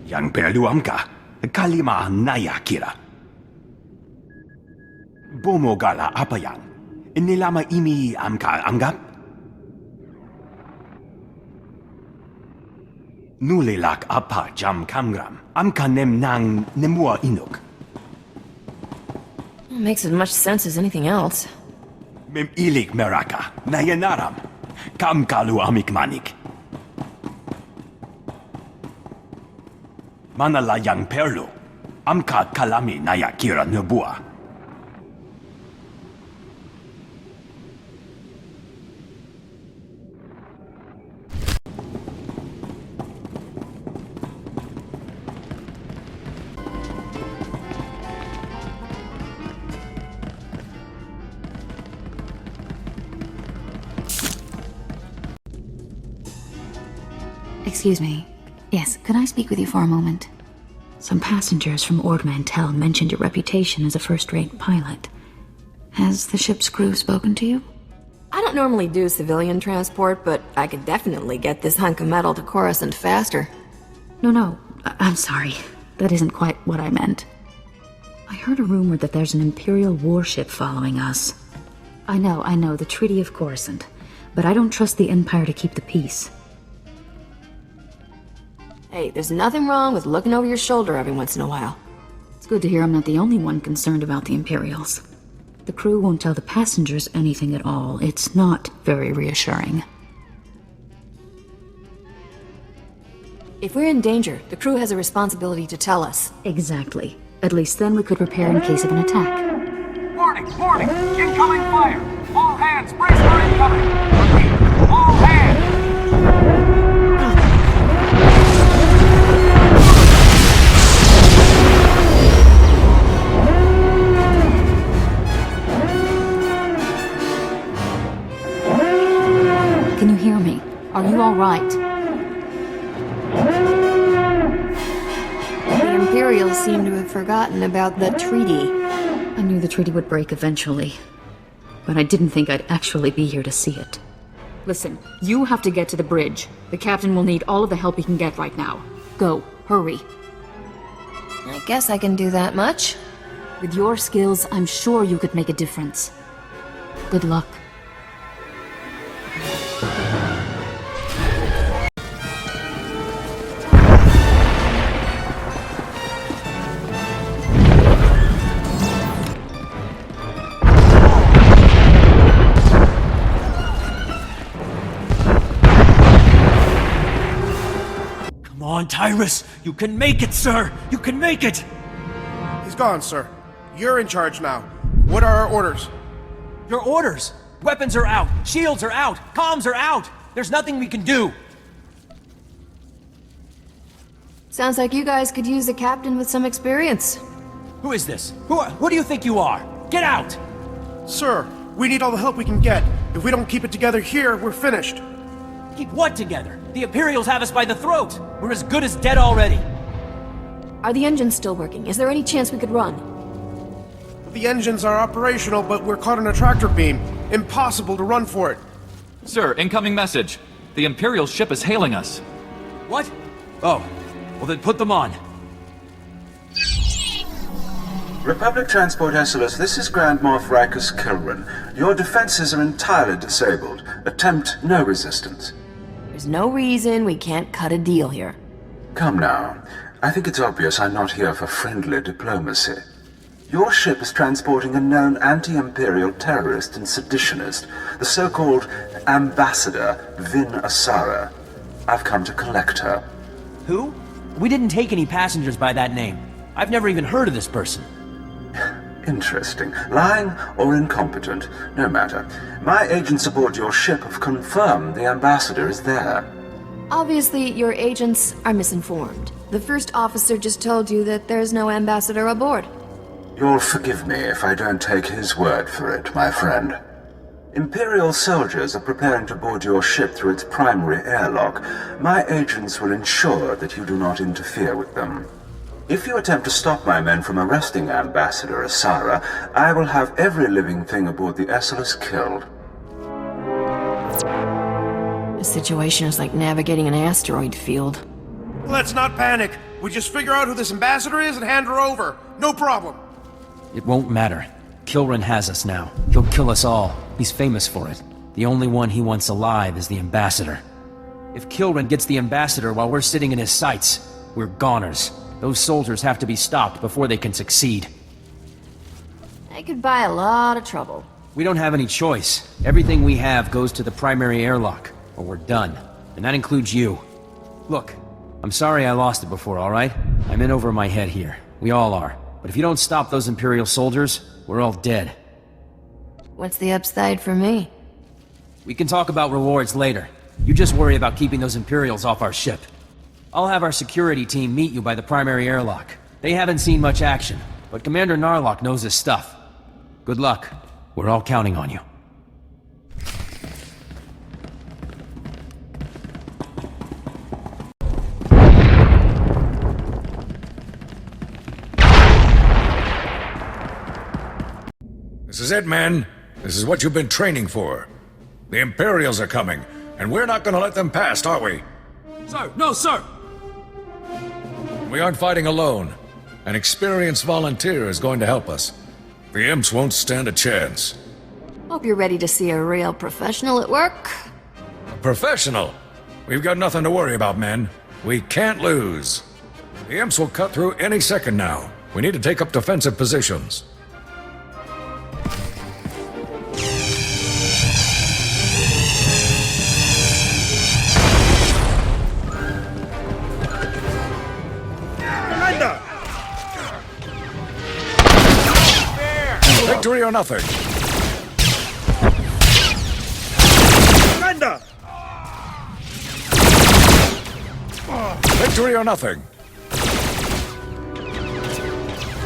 Yang perluam ka, kalima naya kira. Bomogala apa yang? Nilama imi amka anggap? Nulilak apa jam kamgram, amka nem nang nemua inuk. It makes as much sense as anything else. Mem ilik meraka, nayanaram, kam kalu amik manik. Manala yang perlu, amka kalami naya kira nebua. Excuse me. Yes, could I speak with you for a moment? Some passengers from Ord Mantell mentioned your reputation as a first-rate pilot. Has the ship's crew spoken to you? I don't normally do civilian transport, but I could definitely get this hunk of metal to Coruscant faster. No, I'm sorry. That isn't quite what I meant. I heard a rumor that there's an Imperial warship following us. I know, the Treaty of Coruscant. But I don't trust the Empire to keep the peace. Hey, there's nothing wrong with looking over your shoulder every once in a while. It's good to hear I'm not the only one concerned about the Imperials. The crew won't tell the passengers anything at all. It's not very reassuring. If we're in danger, the crew has a responsibility to tell us. Exactly. At least then we could prepare in case of an attack. Warning! Warning! Incoming fire! All hands, brace for incoming! Repeat, all hands! Can you hear me? Are you all right? The Imperials seem to have forgotten about the treaty. I knew the treaty would break eventually, but I didn't think I'd actually be here to see it. Listen, you have to get to the bridge. The captain will need all of the help he can get right now. Go, hurry. I guess I can do that much. With your skills, I'm sure you could make a difference. Good luck. Come on, Tyrus! You can make it, sir! You can make it! He's gone, sir. You're in charge now. What are our orders? Your orders! Weapons are out! Shields are out! Comms are out! There's nothing we can do! Sounds like you guys could use a captain with some experience. Who is this? Who do you think you are? Get out! Sir, we need all the help we can get. If we don't keep it together here, we're finished. Keep what together? The Imperials have us by the throat! We're as good as dead already! Are the engines still working? Is there any chance we could run? The engines are operational, but we're caught in a tractor beam. Impossible to run for it. Sir, incoming message. The Imperial ship is hailing us. What? Oh. Well then put them on. Republic Transport SLS, this is Grand Moff Rikus Kilrin. Your defenses are entirely disabled. Attempt no resistance. There's no reason we can't cut a deal here. Come now. I think it's obvious I'm not here for friendly diplomacy. Your ship is transporting a known anti-imperial terrorist and seditionist, the so-called Ambassador Vin Asara. I've come to collect her. Who? We didn't take any passengers by that name. I've never even heard of this person. Interesting. Lying or incompetent, no matter. My agents aboard your ship have confirmed the ambassador is there. Obviously, your agents are misinformed. The first officer just told you that there's no ambassador aboard. You'll forgive me if I don't take his word for it, my friend. Imperial soldiers are preparing to board your ship through its primary airlock. My agents will ensure that you do not interfere with them. If you attempt to stop my men from arresting Ambassador Asara, I will have every living thing aboard the SLS killed. The situation is like navigating an asteroid field. Let's not panic. We just figure out who this ambassador is and hand her over. No problem. It won't matter. Kilran has us now. He'll kill us all. He's famous for it. The only one he wants alive is the ambassador. If Kilran gets the ambassador while we're sitting in his sights, we're goners. Those soldiers have to be stopped before they can succeed. I could buy a lot of trouble. We don't have any choice. Everything we have goes to the primary airlock, or we're done. And that includes you. Look, I'm sorry I lost it before, alright? I'm in over my head here. We all are. But if you don't stop those Imperial soldiers, we're all dead. What's the upside for me? We can talk about rewards later. You just worry about keeping those Imperials off our ship. I'll have our security team meet you by the primary airlock. They haven't seen much action, but Commander Narlock knows his stuff. Good luck. We're all counting on you. This is it, men. This is what you've been training for. The Imperials are coming, and we're not gonna let them past, are we? Sir! No, sir! We aren't fighting alone. An experienced volunteer is going to help us. The imps won't stand a chance. Hope you're ready to see a real professional at work. A professional? We've got nothing to worry about, men. We can't lose. The imps will cut through any second now. We need to take up defensive positions. Victory or nothing. Commander! Victory or nothing.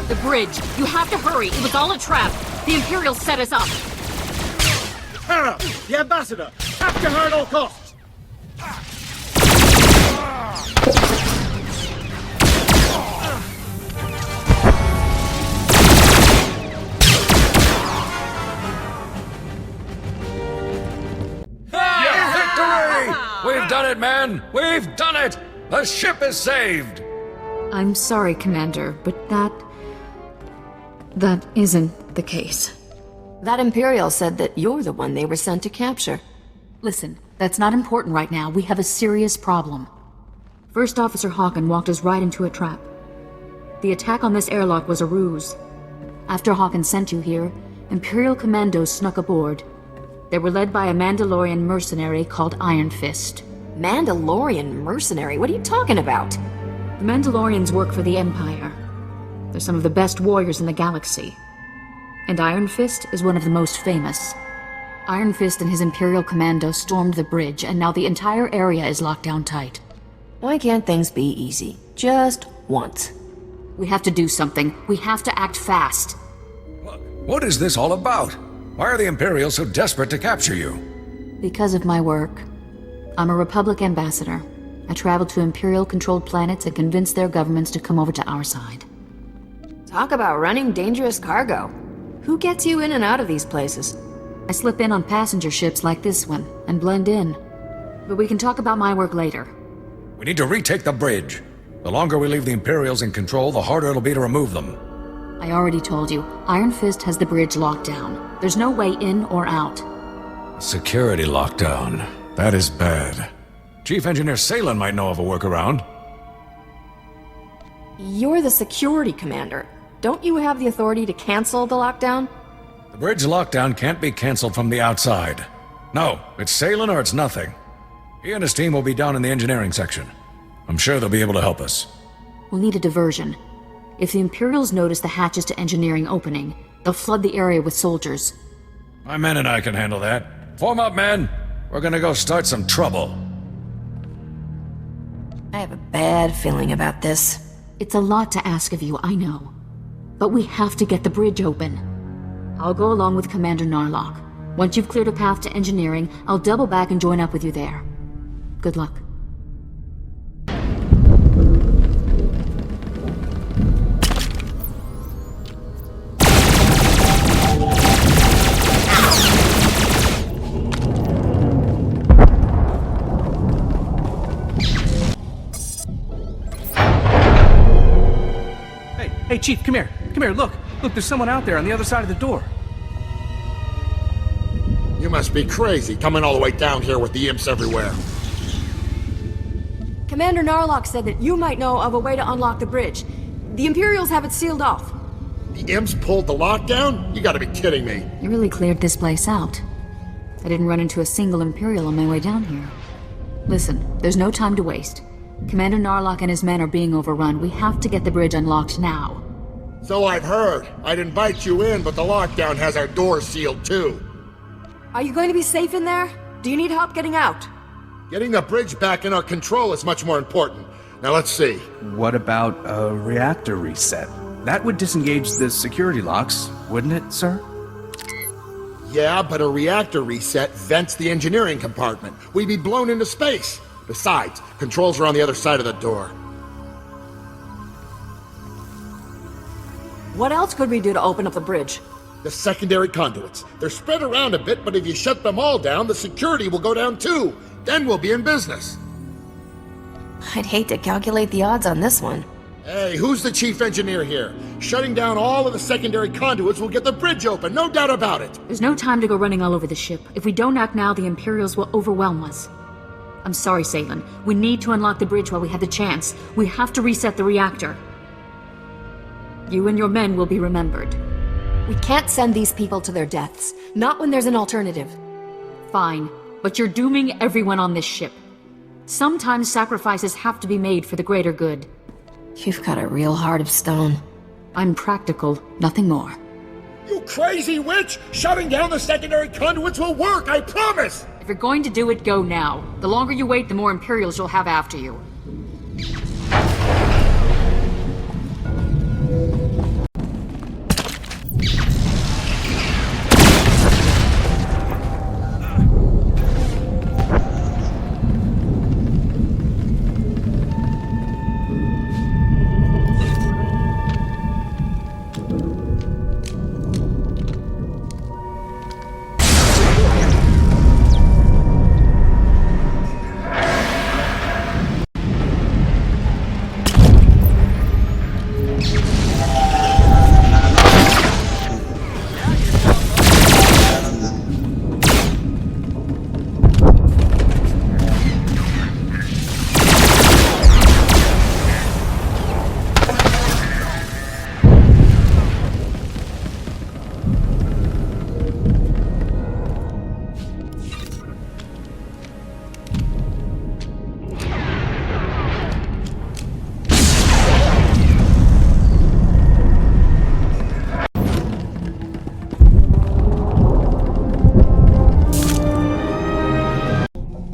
The bridge. You have to hurry. It was all a trap. The Imperials set us up. Hera! The ambassador! After her at all costs! We've done it, man! We've done it! The ship is saved! I'm sorry, Commander, but that isn't the case. That Imperial said that you're the one they were sent to capture. Listen, that's not important right now. We have a serious problem. First Officer Hawken walked us right into a trap. The attack on this airlock was a ruse. After Hawken sent you here, Imperial commandos snuck aboard. They were led by a Mandalorian mercenary called Iron Fist. Mandalorian mercenary? What are you talking about? The Mandalorians work for the Empire. They're some of the best warriors in the galaxy. And Iron Fist is one of the most famous. Iron Fist and his Imperial commando stormed the bridge, and now the entire area is locked down tight. Why can't things be easy? Just once. We have to do something. We have to act fast. What is this all about? Why are the Imperials so desperate to capture you? Because of my work. I'm a Republic ambassador. I travel to Imperial-controlled planets and convince their governments to come over to our side. Talk about running dangerous cargo. Who gets you in and out of these places? I slip in on passenger ships like this one, and blend in. But we can talk about my work later. We need to retake the bridge. The longer we leave the Imperials in control, the harder it'll be to remove them. I already told you, Iron Fist has the bridge locked down. There's no way in or out. Security lockdown. That is bad. Chief Engineer Salen might know of a workaround. You're the security commander. Don't you have the authority to cancel the lockdown? The bridge lockdown can't be canceled from the outside. No, it's Salen or it's nothing. He and his team will be down in the engineering section. I'm sure they'll be able to help us. We'll need a diversion. If the Imperials notice the hatches to engineering opening, they'll flood the area with soldiers. My men and I can handle that. Form up, men! We're gonna go start some trouble. I have a bad feeling about this. It's a lot to ask of you, I know. But we have to get the bridge open. I'll go along with Commander Narlock. Once you've cleared a path to engineering, I'll double back and join up with you there. Good luck. Hey, Chief, come here. Come here, look. Look, there's someone out there on the other side of the door. You must be crazy, coming all the way down here with the imps everywhere. Commander Narlock said that you might know of a way to unlock the bridge. The Imperials have it sealed off. The imps pulled the lockdown? You gotta be kidding me. You really cleared this place out. I didn't run into a single Imperial on my way down here. Listen, there's no time to waste. Commander Narlock and his men are being overrun. We have to get the bridge unlocked now. So I've heard. I'd invite you in, but the lockdown has our doors sealed too. Are you going to be safe in there? Do you need help getting out? Getting the bridge back in our control is much more important. Now let's see. What about a reactor reset? That would disengage the security locks, wouldn't it, sir? Yeah, but a reactor reset vents the engineering compartment. We'd be blown into space. Besides, controls are on the other side of the door. What else could we do to open up the bridge? The secondary conduits. They're spread around a bit, but if you shut them all down, the security will go down too. Then we'll be in business. I'd hate to calculate the odds on this one. Hey, who's the chief engineer here? Shutting down all of the secondary conduits will get the bridge open, no doubt about it. There's no time to go running all over the ship. If we don't act now, the Imperials will overwhelm us. I'm sorry, Salen. We need to unlock the bridge while we have the chance. We have to reset the reactor. You and your men will be remembered. We can't send these people to their deaths. Not when there's an alternative. Fine, but you're dooming everyone on this ship. Sometimes sacrifices have to be made for the greater good. You've got a real heart of stone. I'm practical, nothing more. You crazy witch! Shutting down the secondary conduits will work, I promise! If you're going to do it, go now. The longer you wait, the more Imperials you'll have after you.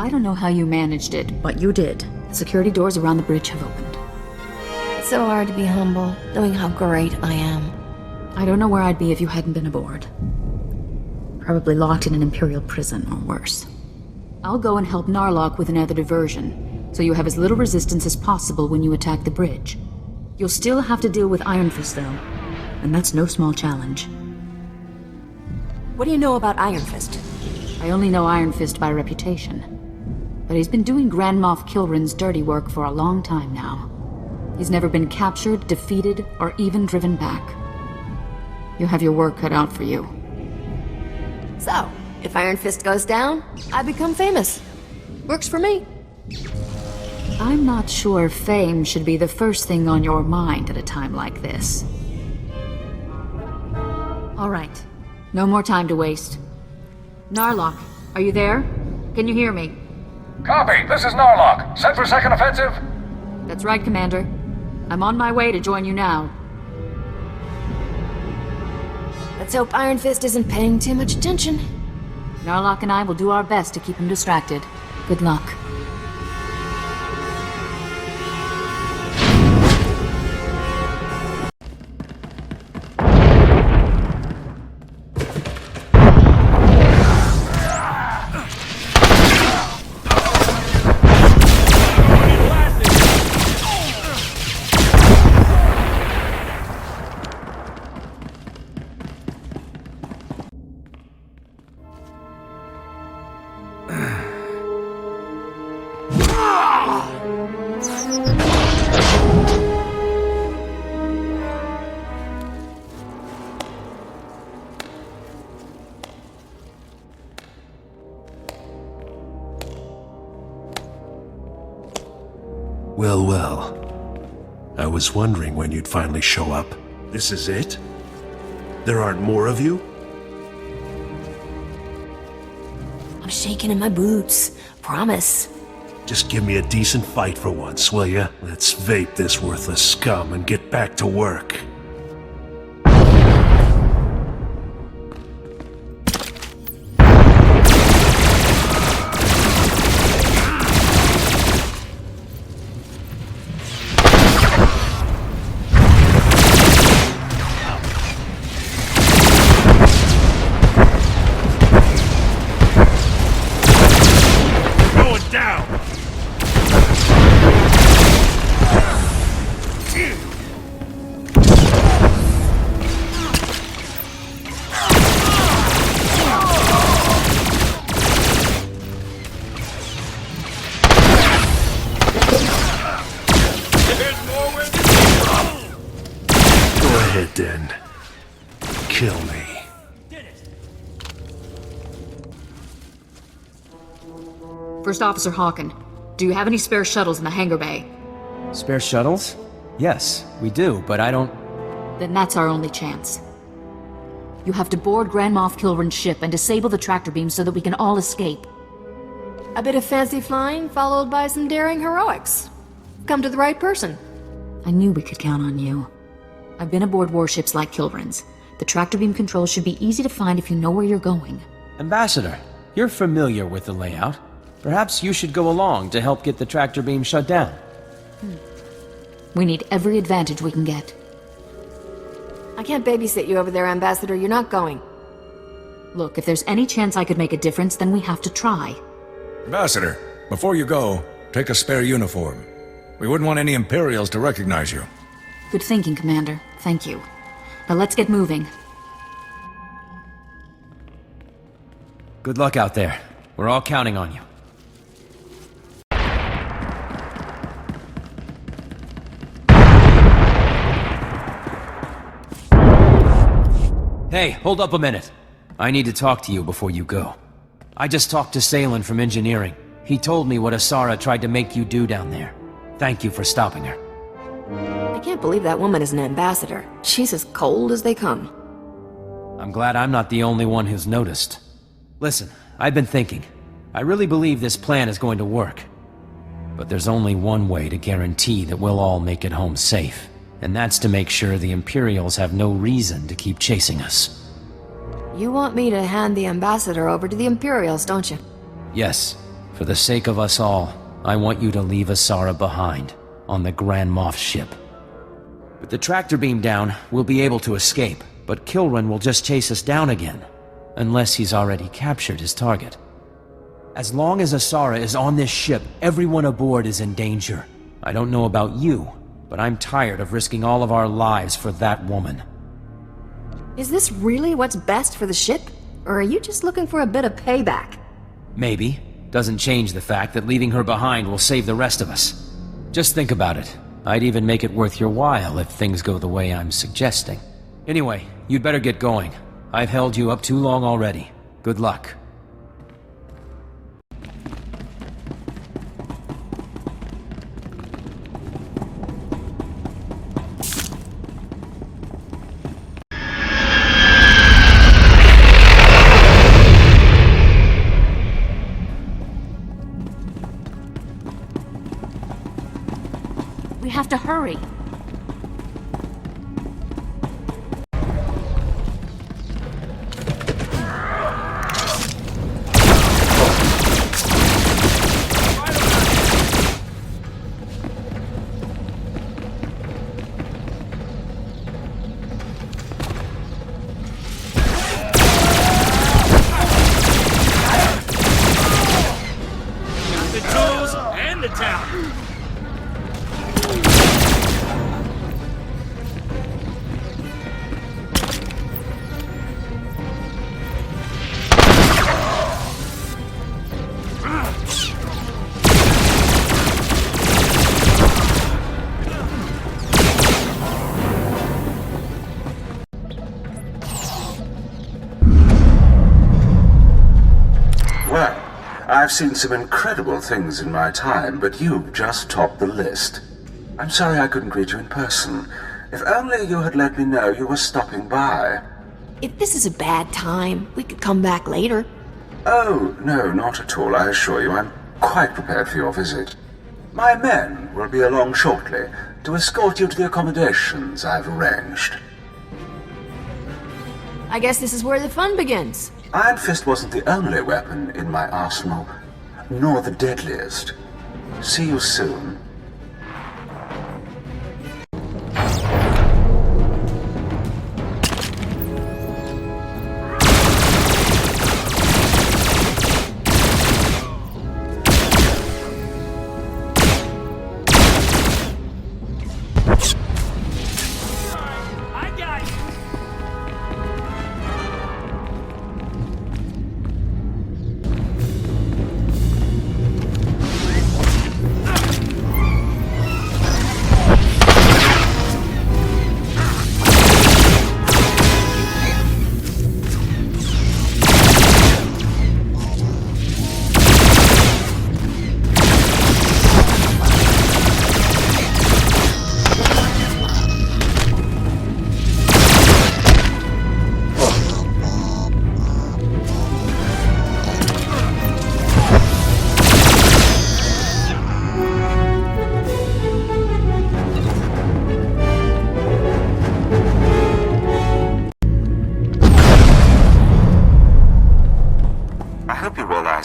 I don't know how you managed it, but you did. The security doors around the bridge have opened. It's so hard to be humble, knowing how great I am. I don't know where I'd be if you hadn't been aboard. Probably locked in an Imperial prison, or worse. I'll go and help Narlock with another diversion, so you have as little resistance as possible when you attack the bridge. You'll still have to deal with Iron Fist, though, and that's no small challenge. What do you know about Iron Fist? I only know Iron Fist by reputation. But he's been doing Grand Moff Kilrin's dirty work for a long time now. He's never been captured, defeated, or even driven back. You have your work cut out for you. So, if Iron Fist goes down, I become famous. Works for me. I'm not sure fame should be the first thing on your mind at a time like this. All right. No more time to waste. Narlock, are you there? Can you hear me? Copy. This is Narlock. Set for second offensive? That's right, Commander. I'm on my way to join you now. Let's hope Iron Fist isn't paying too much attention. Narlock and I will do our best to keep him distracted. Good luck. Well, well. I was wondering when you'd finally show up. This is it? There aren't more of you? I'm shaking in my boots. Promise. Just give me a decent fight for once, will ya? Let's vape this worthless scum and get back to work. Then kill me. First Officer Hawken, do you have any spare shuttles in the hangar bay? Spare shuttles? Yes, we do, but I don't... Then that's our only chance. You have to board Grand Moff Kilrin's ship and disable the tractor beam so that we can all escape. A bit of fancy flying, followed by some daring heroics. Come to the right person. I knew we could count on you. I've been aboard warships like Kilrin's. The tractor beam controls should be easy to find if you know where you're going. Ambassador, you're familiar with the layout. Perhaps you should go along to help get the tractor beam shut down. We need every advantage we can get. I can't babysit you over there, Ambassador. You're not going. Look, if there's any chance I could make a difference, then we have to try. Ambassador, before you go, take a spare uniform. We wouldn't want any Imperials to recognize you. Good thinking, Commander. Thank you. Now let's get moving. Good luck out there. We're all counting on you. Hey, hold up a minute. I need to talk to you before you go. I just talked to Salen from engineering. He told me what Asara tried to make you do down there. Thank you for stopping her. I can't believe that woman is an ambassador. She's as cold as they come. I'm glad I'm not the only one who's noticed. Listen, I've been thinking. I really believe this plan is going to work. But there's only one way to guarantee that we'll all make it home safe. And that's to make sure the Imperials have no reason to keep chasing us. You want me to hand the ambassador over to the Imperials, don't you? Yes. For the sake of us all, I want you to leave Asara behind, on the Grand Moff ship. With the tractor beam down, we'll be able to escape, but Kilrin will just chase us down again, unless he's already captured his target. As long as Asara is on this ship, everyone aboard is in danger. I don't know about you, but I'm tired of risking all of our lives for that woman. Is this really what's best for the ship? Or are you just looking for a bit of payback? Maybe. Doesn't change the fact that leaving her behind will save the rest of us. Just think about it. I'd even make it worth your while if things go the way I'm suggesting. Anyway, you'd better get going. I've held you up too long already. Good luck. We have to hurry. Got the tools and the talent. I've seen some incredible things in my time, but you've just topped the list. I'm sorry I couldn't greet you in person. If only you had let me know you were stopping by. If this is a bad time, we could come back later. Oh, no, not at all, I assure you. I'm quite prepared for your visit. My men will be along shortly to escort you to the accommodations I've arranged. I guess this is where the fun begins. Iron Fist wasn't the only weapon in my arsenal, nor the deadliest. See you soon.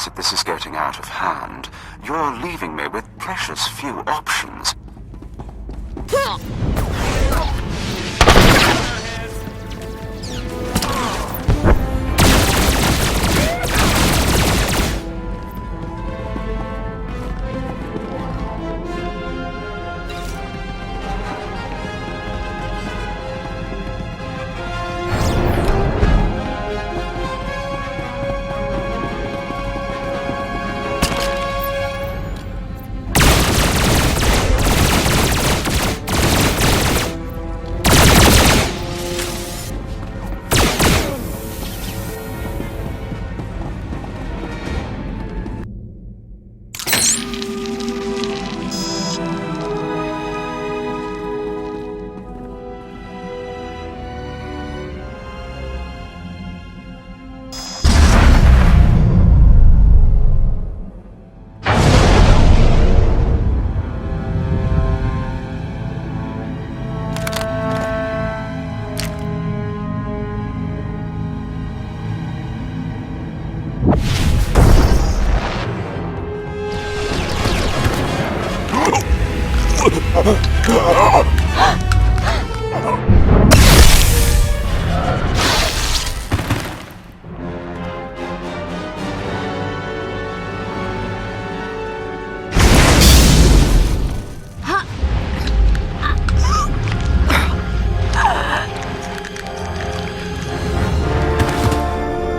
If this is getting out of hand, you're leaving me with precious few options.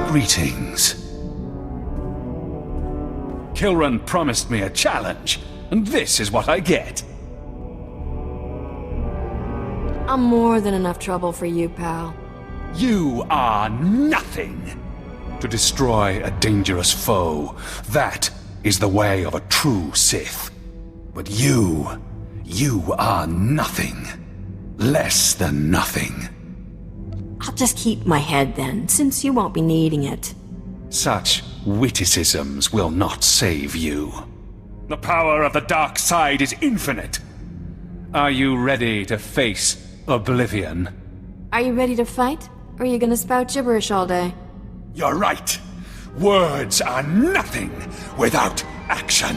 Greetings. Kilran promised me a challenge, and this is what I get. I'm more than enough trouble for you, pal. You are nothing. To destroy a dangerous foe, that is the way of a true Sith. But you are nothing. Less than nothing. I'll just keep my head then, since you won't be needing it. Such witticisms will not save you. The power of the dark side is infinite. Are you ready to face oblivion? Are you ready to fight? Or are you gonna spout gibberish all day? You're right. Words are nothing without action.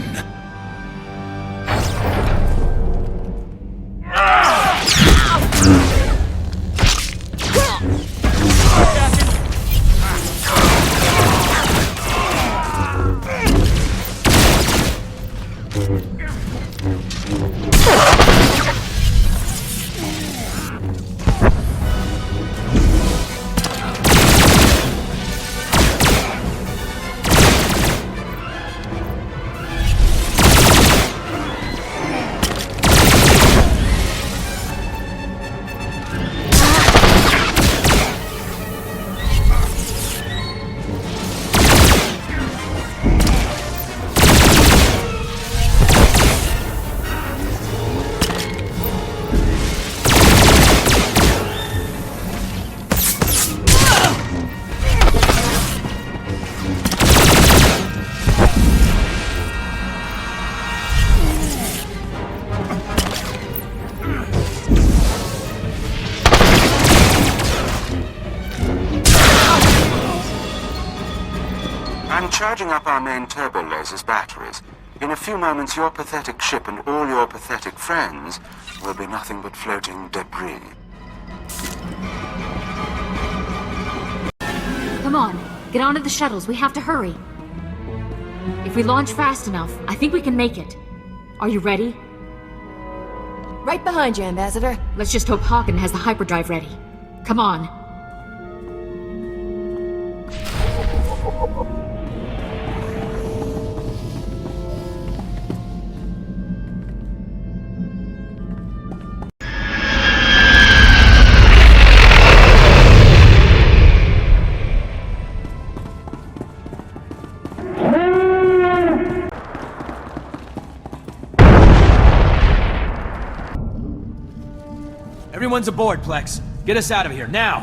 charging up our main turbo laser's batteries. In a few moments, your pathetic ship and all your pathetic friends will be nothing but floating debris. Come on, get onto the shuttles. We have to hurry. If we launch fast enough, I think we can make it. Are you ready? Right behind you, Ambassador. Let's just hope Hagen has the hyperdrive ready. Come on. Everyone's aboard, Plex. Get us out of here, now!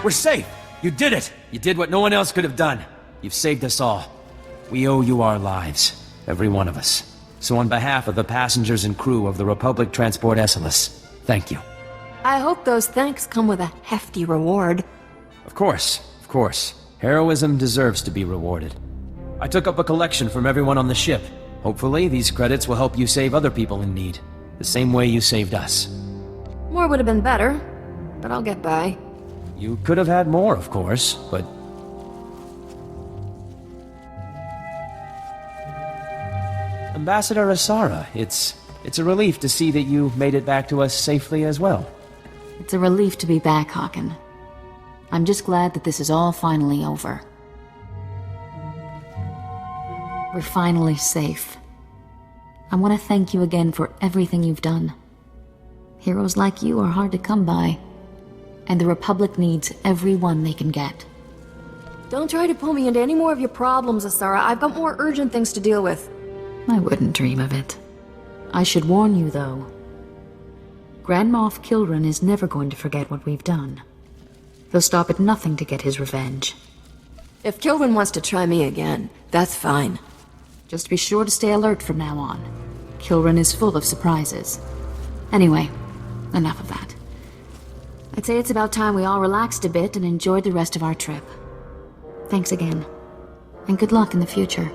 We're safe! You did it! You did what no one else could have done. You've saved us all. We owe you our lives. Every one of us. So on behalf of the passengers and crew of the Republic Transport SLS, thank you. I hope those thanks come with a hefty reward. Of course, of course. Heroism deserves to be rewarded. I took up a collection from everyone on the ship. Hopefully, these credits will help you save other people in need, the same way you saved us. More would have been better, but I'll get by. You could have had more, of course, but... Ambassador Asara, it's a relief to see that you made it back to us safely as well. It's a relief to be back, Hagen. I'm just glad that this is all finally over. We're finally safe. I want to thank you again for everything you've done. Heroes like you are hard to come by, and the Republic needs everyone they can get. Don't try to pull me into any more of your problems, Asara. I've got more urgent things to deal with. I wouldn't dream of it. I should warn you, though. Grand Moff Kilran is never going to forget what we've done. He'll stop at nothing to get his revenge. If Kilran wants to try me again, that's fine. Just be sure to stay alert from now on. Kilran is full of surprises. Anyway, enough of that. I'd say it's about time we all relaxed a bit and enjoyed the rest of our trip. Thanks again, and good luck in the future.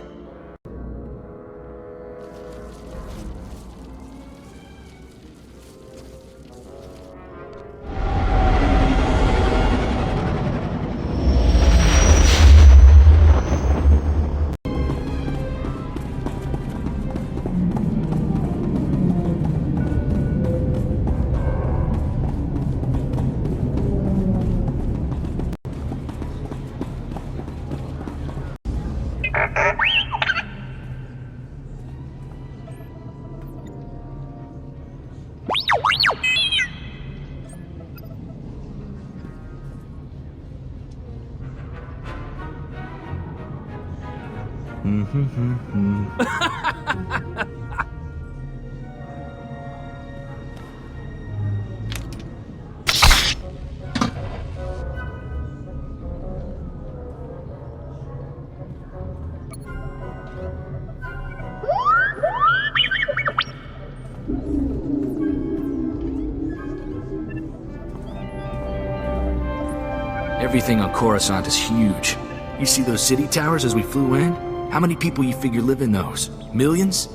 Everything on Coruscant is huge. You see those city towers as we flew in? How many people you figure live in those? Millions?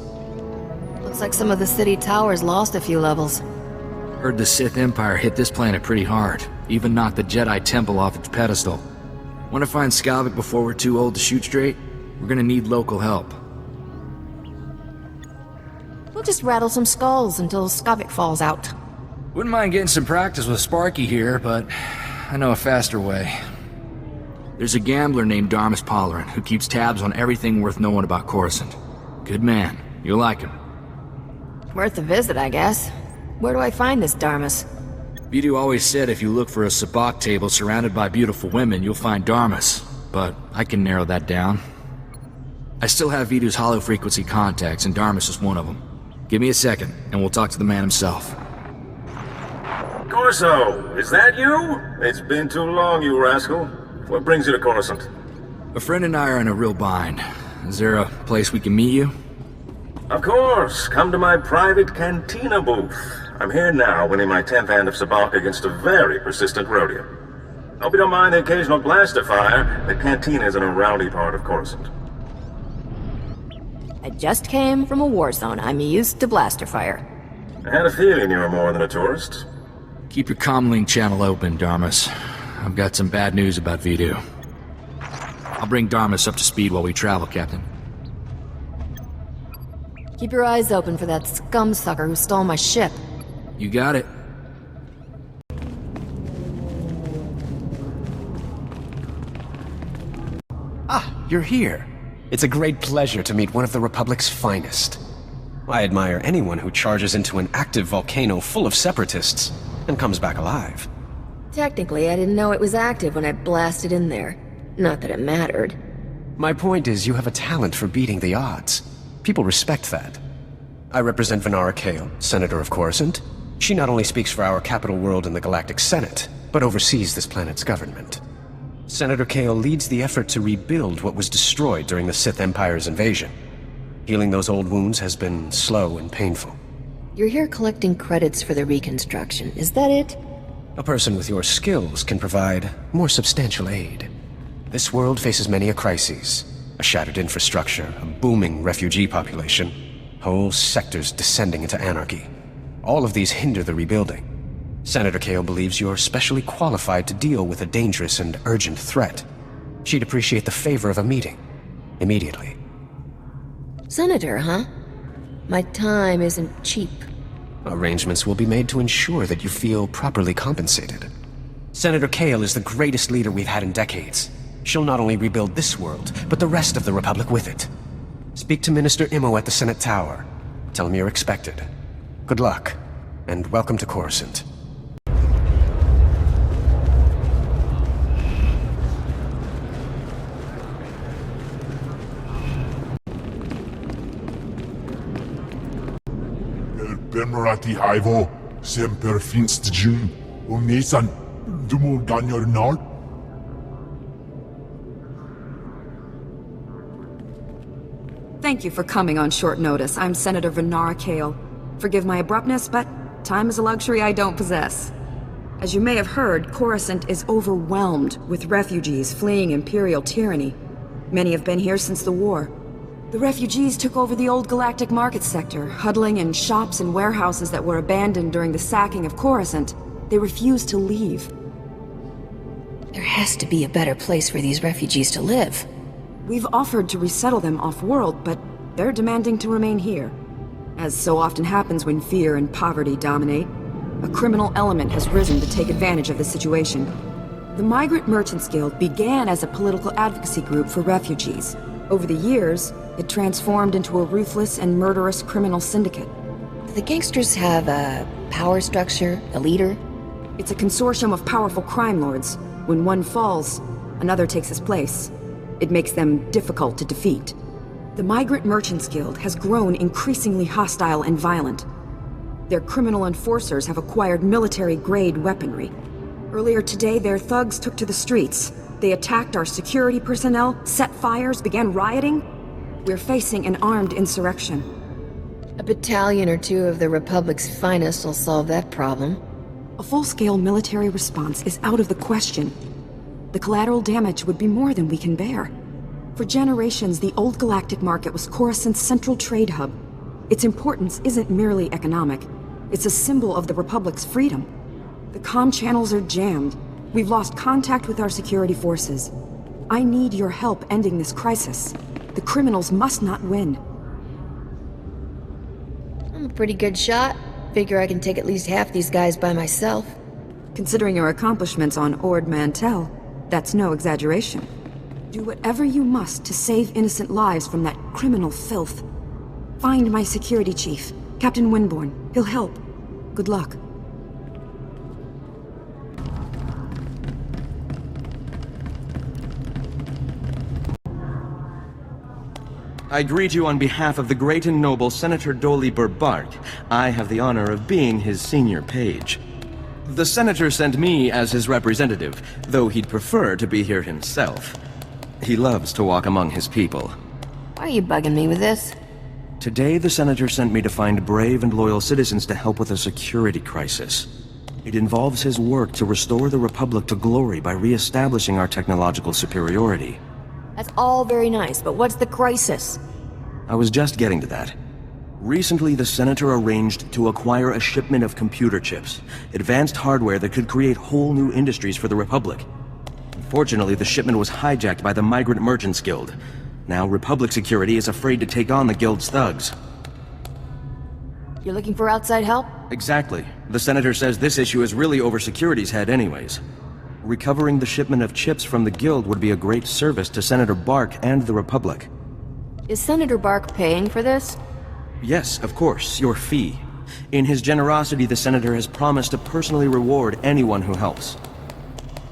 Looks like some of the city towers lost a few levels. Heard the Sith Empire hit this planet pretty hard. Even knocked the Jedi Temple off its pedestal. Want to find Skavik before we're too old to shoot straight? We're gonna need local help. We'll just rattle some skulls until Skavik falls out. Wouldn't mind getting some practice with Sparky here, but I know a faster way. There's a gambler named Darmus Polarin who keeps tabs on everything worth knowing about Coruscant. Good man. You'll like him. Worth a visit, I guess. Where do I find this Darmus? Vidu always said if you look for a sabacc table surrounded by beautiful women, you'll find Darmus. But I can narrow that down. I still have Vidu's hollow-frequency contacts, and Darmus is one of them. Give me a second, and we'll talk to the man himself. Corso, is that you? It's been too long, you rascal. What brings you to Coruscant? A friend and I are in a real bind. Is there a place we can meet you? Of course, come to my private cantina booth. I'm here now, winning my 10th hand of sabacc against a very persistent rodeo. Hope you don't mind the occasional blaster fire. The cantina is in a rowdy part of Coruscant. I just came from a war zone. I'm used to blaster fire. I had a feeling you were more than a tourist. Keep your comlink channel open, Darmus. I've got some bad news about Vidu. I'll bring Darmus up to speed while we travel, Captain. Keep your eyes open for that scumsucker who stole my ship. You got it. Ah, you're here. It's a great pleasure to meet one of the Republic's finest. I admire anyone who charges into an active volcano full of separatists and comes back alive. Technically, I didn't know it was active when I blasted in there. Not that it mattered. My point is, you have a talent for beating the odds. People respect that. I represent Venara Kale, Senator of Coruscant. She not only speaks for our capital world in the Galactic Senate, but oversees this planet's government. Senator Kale leads the effort to rebuild what was destroyed during the Sith Empire's invasion. Healing those old wounds has been slow and painful. You're here collecting credits for the reconstruction, is that it? A person with your skills can provide more substantial aid. This world faces many a crisis. A shattered infrastructure, a booming refugee population, whole sectors descending into anarchy. All of these hinder the rebuilding. Senator Kale believes you're specially qualified to deal with a dangerous and urgent threat. She'd appreciate the favor of a meeting. Immediately. Senator, huh? My time isn't cheap. Arrangements will be made to ensure that you feel properly compensated. Senator Kale is the greatest leader we've had in decades. She'll not only rebuild this world, but the rest of the Republic with it. Speak to Minister Imo at the Senate Tower. Tell him you're expected. Good luck, and welcome to Coruscant. Bemerati Ivo, Semper Finstjun, Nisan, Dumur Ganyor Nard. Thank you for coming on short notice. I'm Senator Venara Kale. Forgive my abruptness, but time is a luxury I don't possess. As you may have heard, Coruscant is overwhelmed with refugees fleeing Imperial tyranny. Many have been here since the war. The refugees took over the old galactic market sector, huddling in shops and warehouses that were abandoned during the sacking of Coruscant. They refused to leave. There has to be a better place for these refugees to live. We've offered to resettle them off-world, but they're demanding to remain here. As so often happens when fear and poverty dominate, a criminal element has risen to take advantage of the situation. The Migrant Merchants Guild began as a political advocacy group for refugees. Over the years, it transformed into a ruthless and murderous criminal syndicate. Do the gangsters have a power structure, a leader? It's a consortium of powerful crime lords. When one falls, another takes his place. It makes them difficult to defeat. The Migrant Merchants Guild has grown increasingly hostile and violent. Their criminal enforcers have acquired military-grade weaponry. Earlier today, their thugs took to the streets. They attacked our security personnel, set fires, began rioting. We're facing an armed insurrection. A battalion or two of the Republic's finest will solve that problem. A full-scale military response is out of the question. The collateral damage would be more than we can bear. For generations, the old galactic market was Coruscant's central trade hub. Its importance isn't merely economic. It's a symbol of the Republic's freedom. The comm channels are jammed. We've lost contact with our security forces. I need your help ending this crisis. The criminals must not win. I'm a pretty good shot. Figure I can take at least half these guys by myself. Considering your accomplishments on Ord Mantell, that's no exaggeration. Do whatever you must to save innocent lives from that criminal filth. Find my security chief, Captain Winborn. He'll help. Good luck. I greet you on behalf of the great and noble Senator Dolly Burbark. I have the honor of being his senior page. The Senator sent me as his representative, though he'd prefer to be here himself. He loves to walk among his people. Why are you bugging me with this? Today, the Senator sent me to find brave and loyal citizens to help with a security crisis. It involves his work to restore the Republic to glory by re-establishing our technological superiority. That's all very nice, but what's the crisis? I was just getting to that. Recently, the Senator arranged to acquire a shipment of computer chips, advanced hardware that could create whole new industries for the Republic. Unfortunately, the shipment was hijacked by the Migrant Merchants Guild. Now, Republic security is afraid to take on the Guild's thugs. You're looking for outside help? Exactly. The Senator says this issue is really over security's head anyways. Recovering the shipment of chips from the Guild would be a great service to Senator Bark and the Republic. Is Senator Bark paying for this? Yes, of course, your fee. In his generosity, the Senator has promised to personally reward anyone who helps.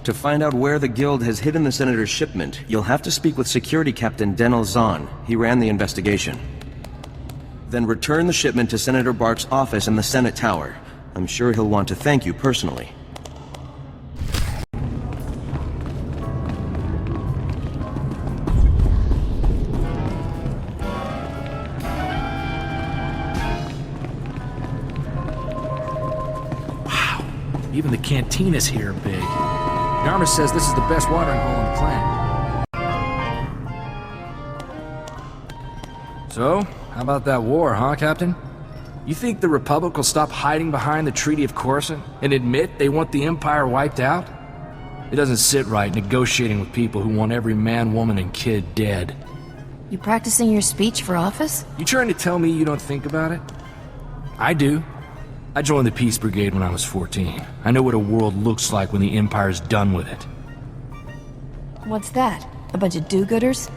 To find out where the Guild has hidden the Senator's shipment, you'll have to speak with Security Captain Denel Zahn. He ran the investigation. Then return the shipment to Senator Bark's office in the Senate Tower. I'm sure he'll want to thank you personally. Wow, even the cantinas here are big. Yarmus says this is the best watering hole on the planet. So, how about that war, huh, Captain? You think the Republic will stop hiding behind the Treaty of Coruscant and admit they want the Empire wiped out? It doesn't sit right negotiating with people who want every man, woman, and kid dead. You practicing your speech for office? You trying to tell me you don't think about it? I do. I joined the Peace Brigade when I was 14. I know what a world looks like when the Empire's done with it. What's that? A bunch of do-gooders?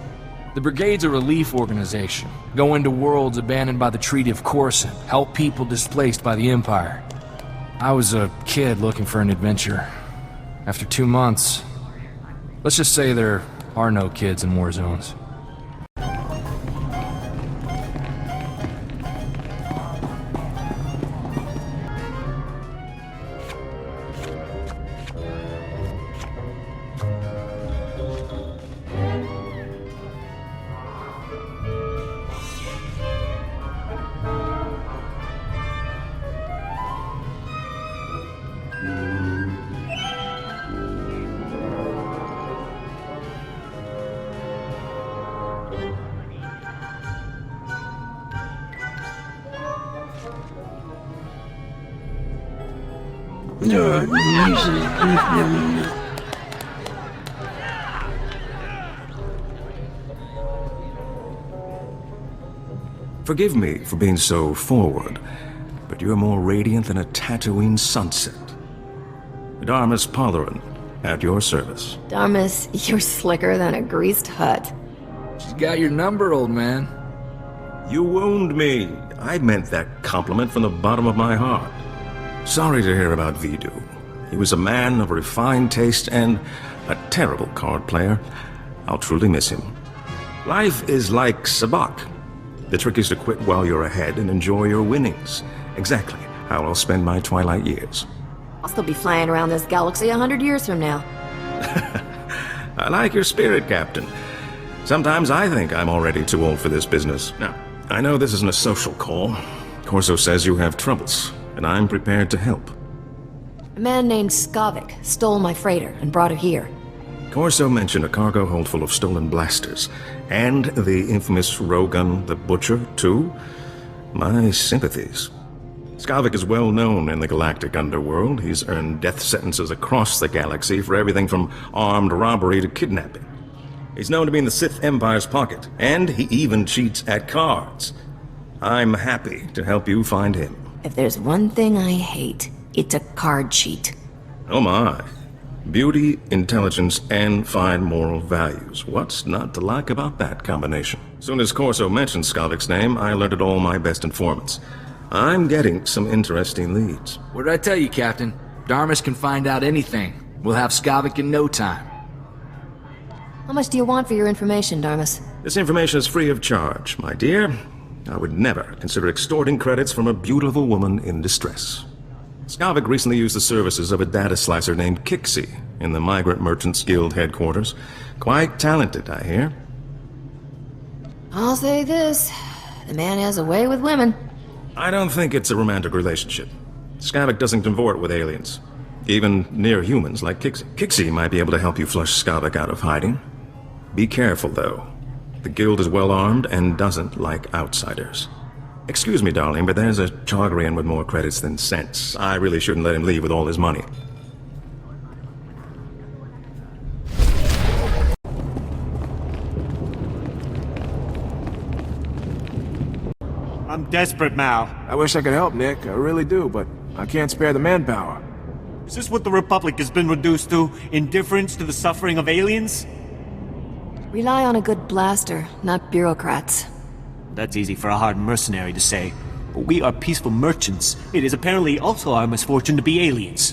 The Brigade's a relief organization. Go into worlds abandoned by the Treaty of Coruscant. Help people displaced by the Empire. I was a kid looking for an adventure. After 2 months, let's just say there are no kids in war zones. Forgive me for being so forward, but you're more radiant than a Tatooine sunset. Darmus Polarin, at your service. Darmus, you're slicker than a greased hut. She's got your number, old man. You wound me. I meant that compliment from the bottom of my heart. Sorry to hear about Vidu. He was a man of refined taste and a terrible card player. I'll truly miss him. Life is like sabacc. The trick is to quit while you're ahead and enjoy your winnings. Exactly how I'll spend my twilight years. I'll still be flying around this galaxy 100 years from now. I like your spirit, Captain. Sometimes I think I'm already too old for this business. Now, I know this isn't a social call. Corso says you have troubles, and I'm prepared to help. A man named Skavik stole my freighter and brought it here. Corso mentioned a cargo hold full of stolen blasters, and the infamous Rogun the Butcher, too. My sympathies. Skavik is well known in the galactic underworld. He's earned death sentences across the galaxy for everything from armed robbery to kidnapping. He's known to be in the Sith Empire's pocket, and he even cheats at cards. I'm happy to help you find him. If there's one thing I hate, it's a card cheat. Oh my. Beauty, intelligence, and fine moral values. What's not to like about that combination? Soon as Corso mentioned Skavik's name, I alerted all my best informants. I'm getting some interesting leads. What did I tell you, Captain? Darmus can find out anything. We'll have Skavik in no time. How much do you want for your information, Darmus? This information is free of charge, my dear. I would never consider extorting credits from a beautiful woman in distress. Skavik recently used the services of a data slicer named Kixie in the Migrant Merchants Guild headquarters. Quite talented, I hear. I'll say this. The man has a way with women. I don't think it's a romantic relationship. Skavak doesn't convert with aliens. Even near humans like Kixie. Kixie might be able to help you flush Skavak out of hiding. Be careful, though. The guild is well armed and doesn't like outsiders. Excuse me, darling, but there's a Chargarian with more credits than sense. I really shouldn't let him leave with all his money. I'm desperate, Mal. I wish I could help, Nick. I really do, but I can't spare the manpower. Is this what the Republic has been reduced to? Indifference to the suffering of aliens? Rely on a good blaster, not bureaucrats. That's easy for a hard mercenary to say. But we are peaceful merchants. It is apparently also our misfortune to be aliens.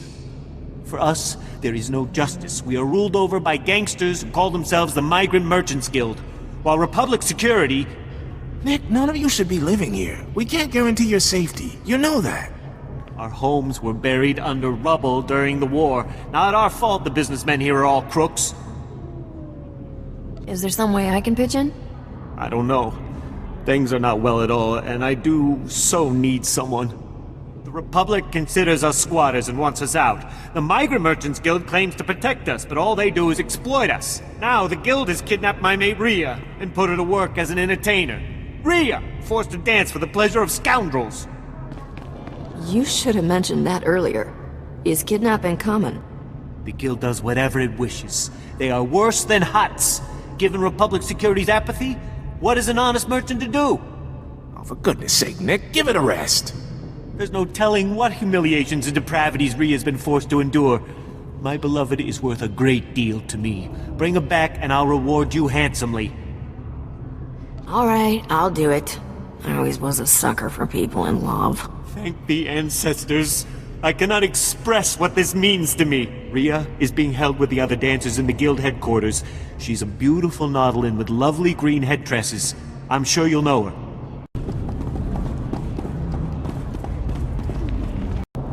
For us, there is no justice. We are ruled over by gangsters who call themselves the Migrant Merchants Guild, while Republic security... Nick, none of you should be living here. We can't guarantee your safety. You know that. Our homes were buried under rubble during the war. Not our fault the businessmen here are all crooks. Is there some way I can pitch in? I don't know. Things are not well at all, and I do so need someone. The Republic considers us squatters and wants us out. The Migrant Merchants Guild claims to protect us, but all they do is exploit us. Now the Guild has kidnapped my mate Rhea and put her to work as an entertainer. Rhea, forced to dance for the pleasure of scoundrels. You should have mentioned that earlier. Is kidnapping common? The Guild does whatever it wishes. They are worse than Huts. Given Republic Security's apathy, what is an honest merchant to do? Oh, for goodness sake, Nick, give it a rest. There's no telling what humiliations and depravities Rhea's been forced to endure. My beloved is worth a great deal to me. Bring her back and I'll reward you handsomely. All right, I'll do it. I always was a sucker for people in love. Thank the ancestors. I cannot express what this means to me. Rhea is being held with the other dancers in the guild headquarters. She's a beautiful Nautilin with lovely green head tresses. I'm sure you'll know her.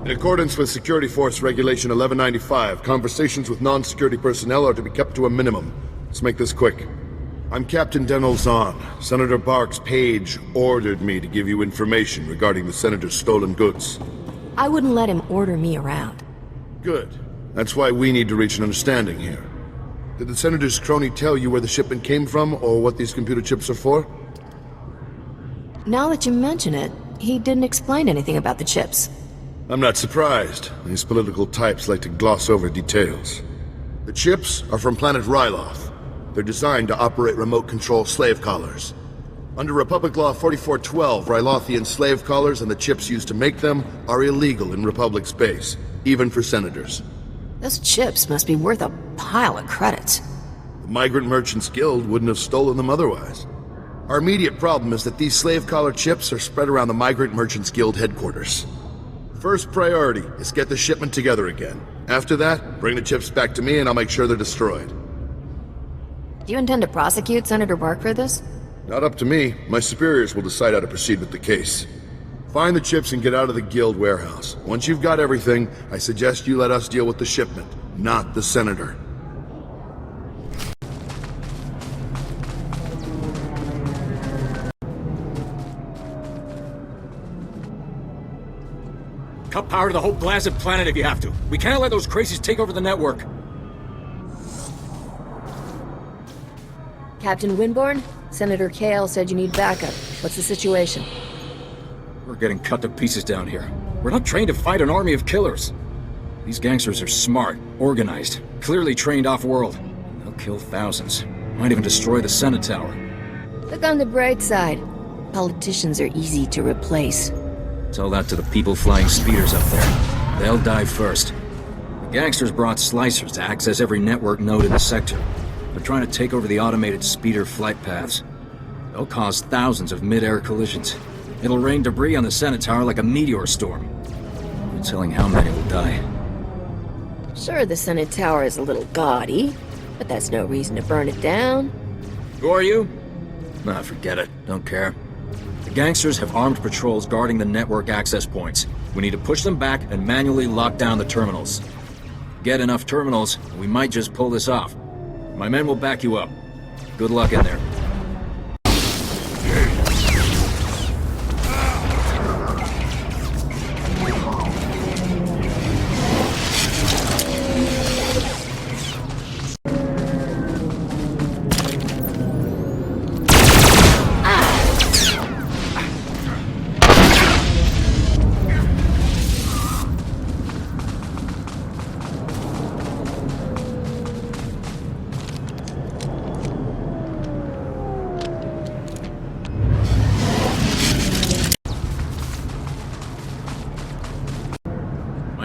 In accordance with Security Force Regulation 1195, conversations with non-security personnel are to be kept to a minimum. Let's make this quick. I'm Captain Denol Zahn. Senator Bark's page ordered me to give you information regarding the Senator's stolen goods. I wouldn't let him order me around. Good. That's why we need to reach an understanding here. Did the Senator's crony tell you where the shipment came from, or what these computer chips are for? Now that you mention it, he didn't explain anything about the chips. I'm not surprised. These political types like to gloss over details. The chips are from planet Ryloth. They're designed to operate remote control slave collars. Under Republic Law 4412, Rylothian slave collars and the chips used to make them are illegal in Republic space, even for senators. Those chips must be worth a pile of credits. The Migrant Merchants Guild wouldn't have stolen them otherwise. Our immediate problem is that these slave collar chips are spread around the Migrant Merchants Guild headquarters. First priority is get the shipment together again. After that, bring the chips back to me and I'll make sure they're destroyed. Do you intend to prosecute Senator Bark for this? Not up to me. My superiors will decide how to proceed with the case. Find the chips and get out of the guild warehouse. Once you've got everything, I suggest you let us deal with the shipment, not the Senator. Cut power to the whole blasted planet if you have to. We can't let those crazies take over the network. Captain Winborn, Senator Kale said you need backup. What's the situation? We're getting cut to pieces down here. We're not trained to fight an army of killers. These gangsters are smart, organized, clearly trained off-world. They'll kill thousands. Might even destroy the Senate Tower. Look on the bright side. Politicians are easy to replace. Tell that to the people flying speeders up there. They'll die first. The gangsters brought slicers to access every network node in the sector. They're trying to take over the automated speeder flight paths. They'll cause thousands of mid-air collisions. It'll rain debris on the Senate Tower like a meteor storm. No telling how many will die. Sure, the Senate Tower is a little gaudy, but that's no reason to burn it down. Who are you? Nah, forget it. Don't care. The gangsters have armed patrols guarding the network access points. We need to push them back and manually lock down the terminals. Get enough terminals, and we might just pull this off. My men will back you up. Good luck in there.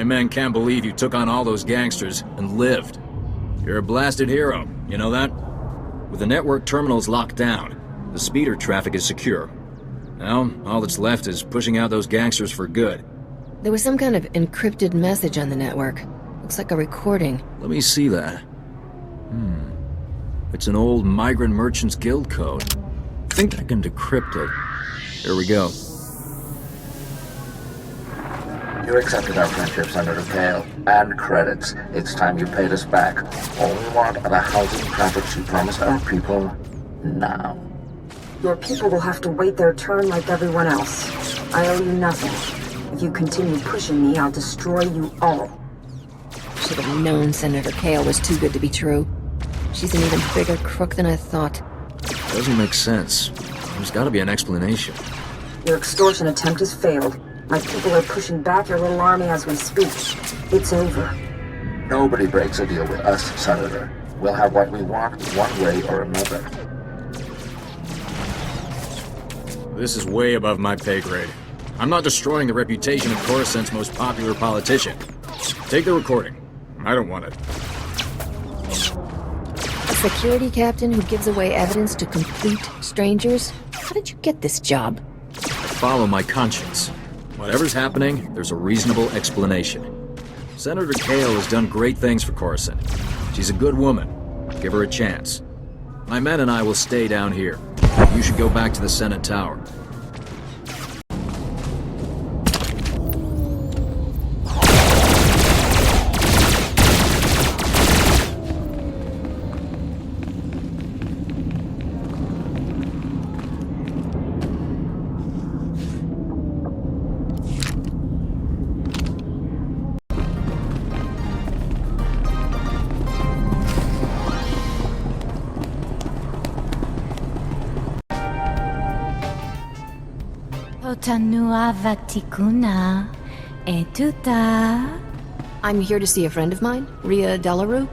men can't believe you took on all those gangsters and lived. You're a blasted hero, you know that? With the network terminals locked down, the speeder traffic is secure. Now, all that's left is pushing out those gangsters for good. There was some kind of encrypted message on the network. Looks like a recording. Let me see that. It's an old Migrant Merchants Guild code. I think I can decrypt it. Here we go. You accepted our friendship, Senator Kale, and credits. It's time you paid us back. All we want are the housing projects you promised our people now. Your people will have to wait their turn like everyone else. I owe you nothing. If you continue pushing me, I'll destroy you all. Should have known Senator Kale was too good to be true. She's an even bigger crook than I thought. Doesn't make sense. There's gotta be an explanation. Your extortion attempt has failed. My people are pushing back your little army as we speak. It's over. Nobody breaks a deal with us, Senator. We'll have what we want one way or another. This is way above my pay grade. I'm not destroying the reputation of Coruscant's most popular politician. Take the recording. I don't want it. A security captain who gives away evidence to complete strangers? How did you get this job? Follow my conscience. Whatever's happening, there's a reasonable explanation. Senator Kale has done great things for Coruscant. She's a good woman. Give her a chance. My men and I will stay down here. You should go back to the Senate Tower. I'm here to see a friend of mine, Ria Delarue.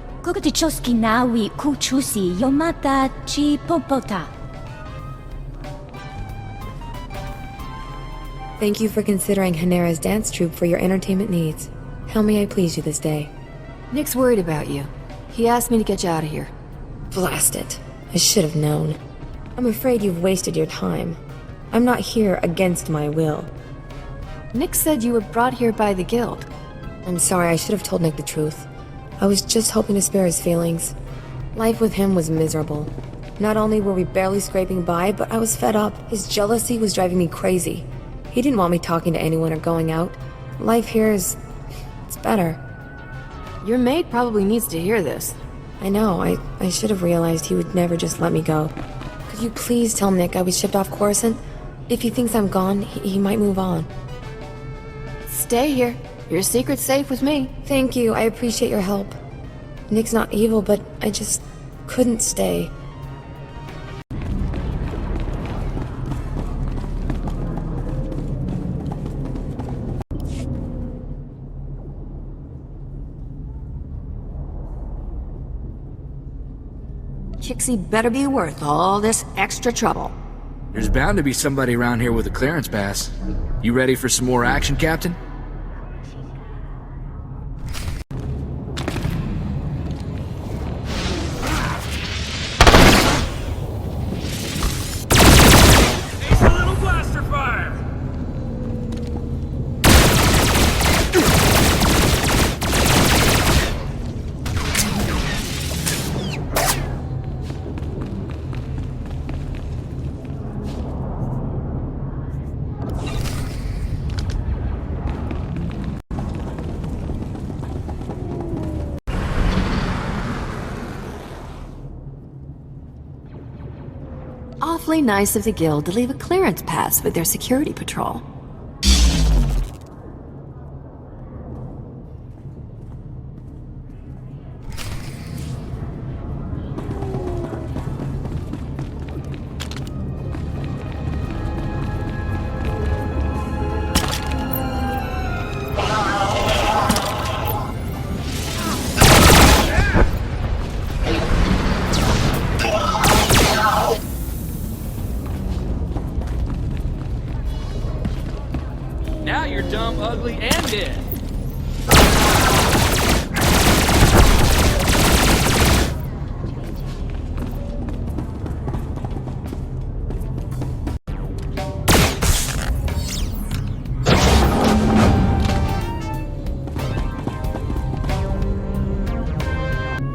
Thank you for considering Hanera's dance troupe for your entertainment needs. How may I please you this day? Nick's worried about you. He asked me to get you out of here. Blast it. I should have known. I'm afraid you've wasted your time. I'm not here against my will. Nick said you were brought here by the Guild. I'm sorry, I should have told Nick the truth. I was just hoping to spare his feelings. Life with him was miserable. Not only were we barely scraping by, but I was fed up. His jealousy was driving me crazy. He didn't want me talking to anyone or going out. Life here is... it's better. Your maid probably needs to hear this. I know, I should have realized he would never just let me go. Could you please tell Nick I was shipped off Coruscant? If he thinks I'm gone, he might move on. Stay here. Your secret's safe with me. Thank you, I appreciate your help. Nick's not evil, but I just couldn't stay. Kixie better be worth all this extra trouble. There's bound to be somebody around here with a clearance pass. You ready for some more action, Captain? Awfully nice of the Guild to leave a clearance pass with their security patrol.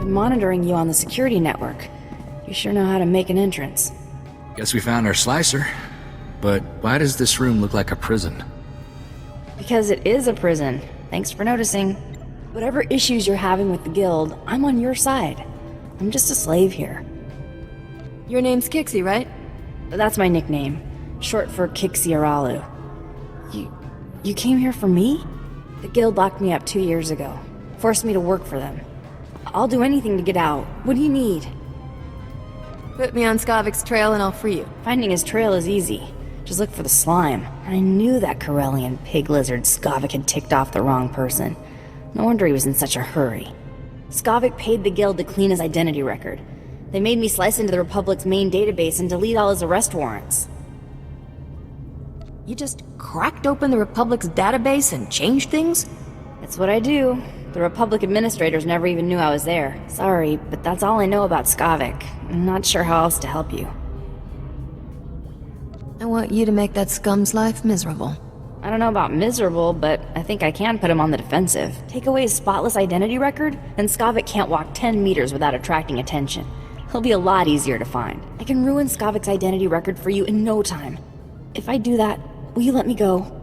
been monitoring you on the security network. You sure know how to make an entrance. Guess we found our slicer. But why does this room look like a prison? Because it is a prison. Thanks for noticing. Whatever issues you're having with the guild, I'm on your side. I'm just a slave here. Your name's Kixie, right? That's my nickname. Short for Kixie Aralu. You came here for me? The guild locked me up 2 years ago. Forced me to work for them. I'll do anything to get out. What do you need? Put me on Skavik's trail and I'll free you. Finding his trail is easy. Just look for the slime. I knew that Corellian pig lizard Skavik had ticked off the wrong person. No wonder he was in such a hurry. Skavik paid the guild to clean his identity record. They made me slice into the Republic's main database and delete all his arrest warrants. You just cracked open the Republic's database and changed things? That's what I do. The Republic administrators never even knew I was there. Sorry, but that's all I know about Skavik. I'm not sure how else to help you. I want you to make that scum's life miserable. I don't know about miserable, but I think I can put him on the defensive. Take away his spotless identity record, and Skavik can't walk 10 meters without attracting attention. He'll be a lot easier to find. I can ruin Skavik's identity record for you in no time. If I do that, will you let me go?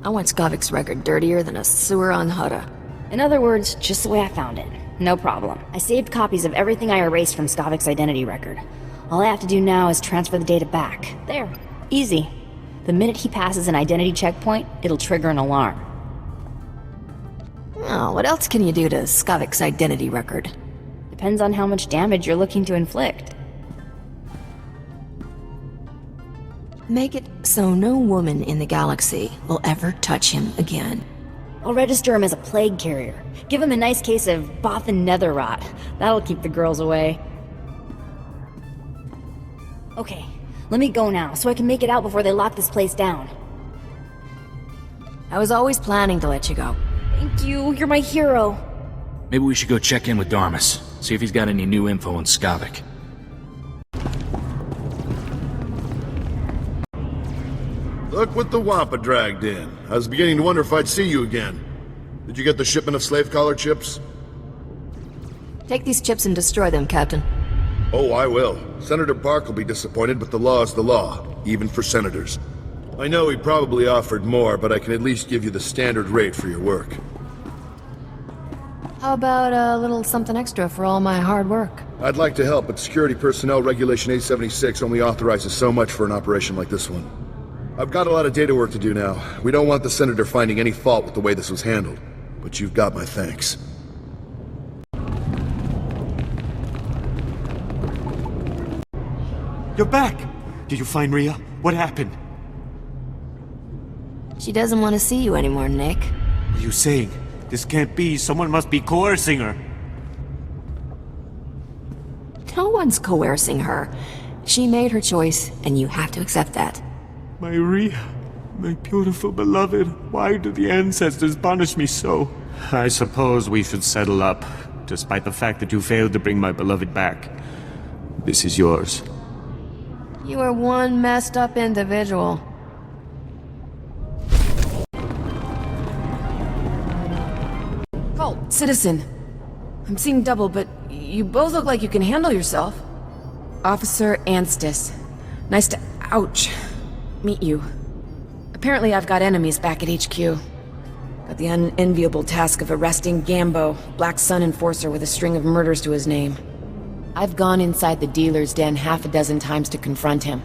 I want Skavik's record dirtier than a sewer on Hutta. In other words, just the way I found it. No problem. I saved copies of everything I erased from Skavik's identity record. All I have to do now is transfer the data back. There. Easy. The minute he passes an identity checkpoint, it'll trigger an alarm. Oh, what else can you do to Skavik's identity record? Depends on how much damage you're looking to inflict. Make it so no woman in the galaxy will ever touch him again. I'll register him as a plague carrier. Give him a nice case of Bothan nether rot. That'll keep the girls away. Okay, let me go now, so I can make it out before they lock this place down. I was always planning to let you go. Thank you, you're my hero. Maybe we should go check in with Darmus, see if he's got any new info on Skavik. Look what the Wampa dragged in. I was beginning to wonder if I'd see you again. Did you get the shipment of slave collar chips? Take these chips and destroy them, Captain. Oh, I will. Senator Bark will be disappointed, but the law is the law, even for senators. I know he probably offered more, but I can at least give you the standard rate for your work. How about a little something extra for all my hard work? I'd like to help, but Security Personnel Regulation 876 only authorizes so much for an operation like this one. I've got a lot of data work to do now. We don't want the Senator finding any fault with the way this was handled. But you've got my thanks. You're back! Did you find Rhea? What happened? She doesn't want to see you anymore, Nick. What are you saying? This can't be. Someone must be coercing her. No one's coercing her. She made her choice, and you have to accept that. My Rhea, my beautiful beloved, why do the ancestors punish me so? I suppose we should settle up, despite the fact that you failed to bring my beloved back. This is yours. You are one messed up individual. Halt, citizen. I'm seeing double, but you both look like you can handle yourself. Officer Anstis. Nice to... ouch. Meet you. Apparently I've got enemies back at HQ. Got the unenviable task of arresting Gambo, Black Sun enforcer with a string of murders to his name. I've gone inside the dealer's den half a dozen times to confront him,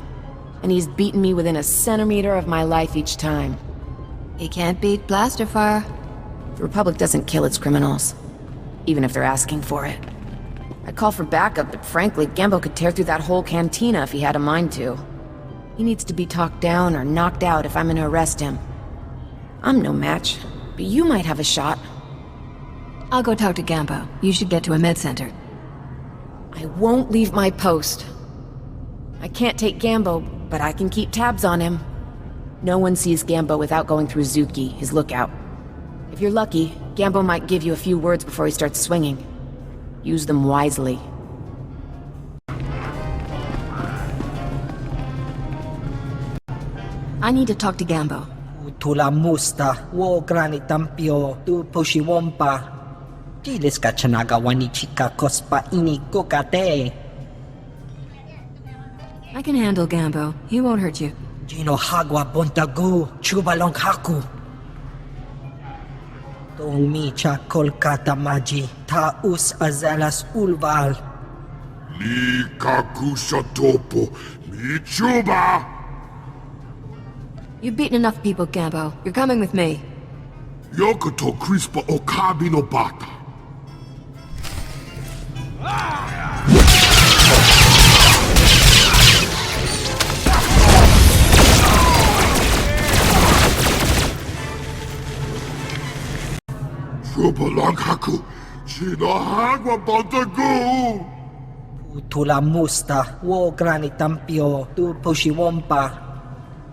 and he's beaten me within a centimeter of my life each time. He can't beat blaster fire. The Republic doesn't kill its criminals, even if they're asking for it. I'd call for backup, but frankly, Gambo could tear through that whole cantina if he had a mind to. He needs to be talked down or knocked out if I'm gonna arrest him. I'm no match, but you might have a shot. I'll go talk to Gambo. You should get to a med center. I won't leave my post. I can't take Gambo, but I can keep tabs on him. No one sees Gambo without going through Zuki, his lookout. If you're lucky, Gambo might give you a few words before he starts swinging. Use them wisely. I need to talk to Gambo. Dilis ka chanagawani chika kospa ini kokate. I can handle Gambo. He won't hurt you. Gino hagwa bontagu chubalong haku. Tomicha Kolkata Maji Taus Azalas Ulval. Ni kakusha topo michuba. You've beaten enough people, Gambo. You're coming with me. Yokoto crispa okabi no bata. Chubalankaku, Chinahagwa Bantagu! Putula Musta, Wo Granitampio, Tu Pushiwompa.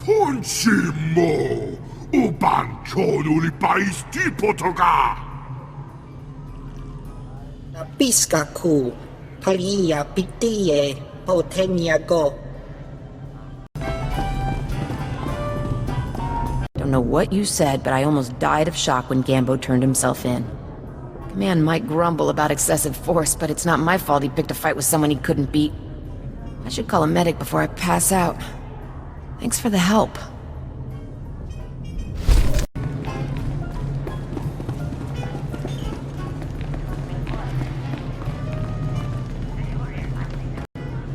Punchimo! Ubanchonu li pais tipotoga! Napiska ku, Palia Pitie, Potenia Go. Don't know what you said, but I almost died of shock when Gambo turned himself in. Command might grumble about excessive force, but it's not my fault he picked a fight with someone he couldn't beat. I should call a medic before I pass out. Thanks for the help.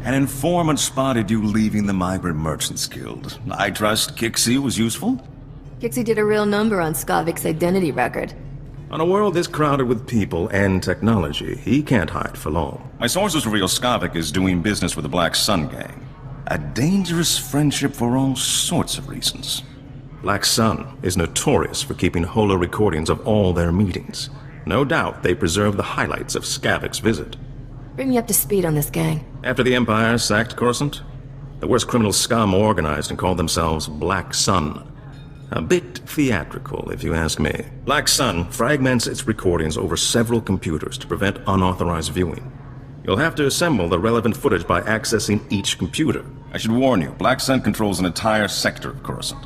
An informant spotted you leaving the Migrant Merchants Guild. I trust Kixie was useful? Kixie did a real number on Skavik's identity record. On a world this crowded with people and technology, he can't hide for long. My sources reveal Skavik is doing business with the Black Sun Gang. A dangerous friendship for all sorts of reasons. Black Sun is notorious for keeping holo recordings of all their meetings. No doubt they preserve the highlights of Skavik's visit. Bring me up to speed on this gang. After the Empire sacked Coruscant, the worst criminal scum organized and called themselves Black Sun. A bit theatrical, if you ask me. Black Sun fragments its recordings over several computers to prevent unauthorized viewing. You'll have to assemble the relevant footage by accessing each computer. I should warn you, Black Sun controls an entire sector of Coruscant.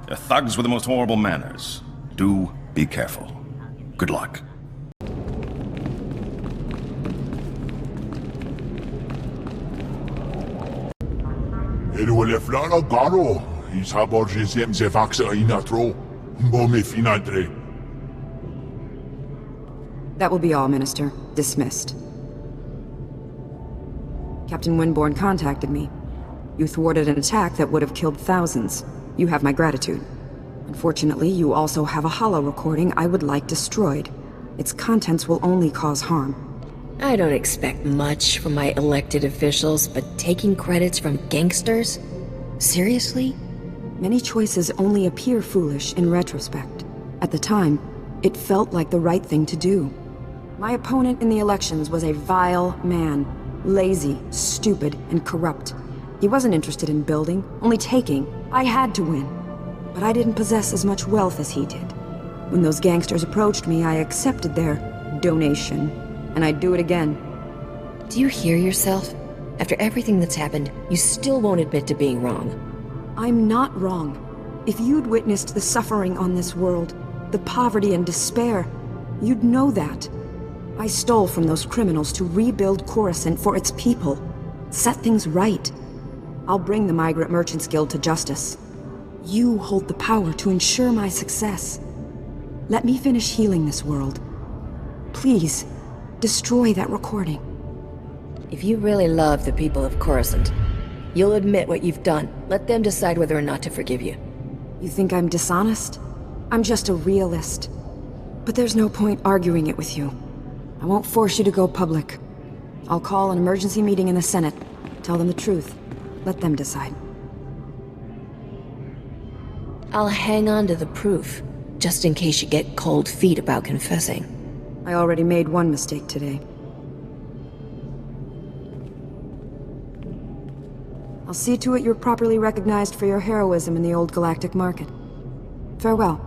They're thugs with the most horrible manners. Do be careful. Good luck. Eruele flana garo. Isabor jesem zevaxa inatro. Mbome finadre. That will be all, Minister. Dismissed. Captain Winborn contacted me. You thwarted an attack that would have killed thousands. You have my gratitude. Unfortunately, you also have a holo recording I would like destroyed. Its contents will only cause harm. I don't expect much from my elected officials, but taking credits from gangsters? Seriously? Many choices only appear foolish in retrospect. At the time, it felt like the right thing to do. My opponent in the elections was a vile man. Lazy, stupid, and corrupt. He wasn't interested in building, only taking. I had to win. But I didn't possess as much wealth as he did. When those gangsters approached me, I accepted their donation. And I'd do it again. Do you hear yourself? After everything that's happened, you still won't admit to being wrong. I'm not wrong. If you'd witnessed the suffering on this world, the poverty and despair, you'd know that. I stole from those criminals to rebuild Coruscant for its people. Set things right. I'll bring the Migrant Merchants Guild to justice. You hold the power to ensure my success. Let me finish healing this world. Please, destroy that recording. If you really love the people of Coruscant, you'll admit what you've done. Let them decide whether or not to forgive you. You think I'm dishonest? I'm just a realist. But there's no point arguing it with you. I won't force you to go public. I'll call an emergency meeting in the Senate. Tell them the truth. Let them decide. I'll hang on to the proof, just in case you get cold feet about confessing. I already made one mistake today. I'll see to it you're properly recognized for your heroism in the old galactic market. Farewell.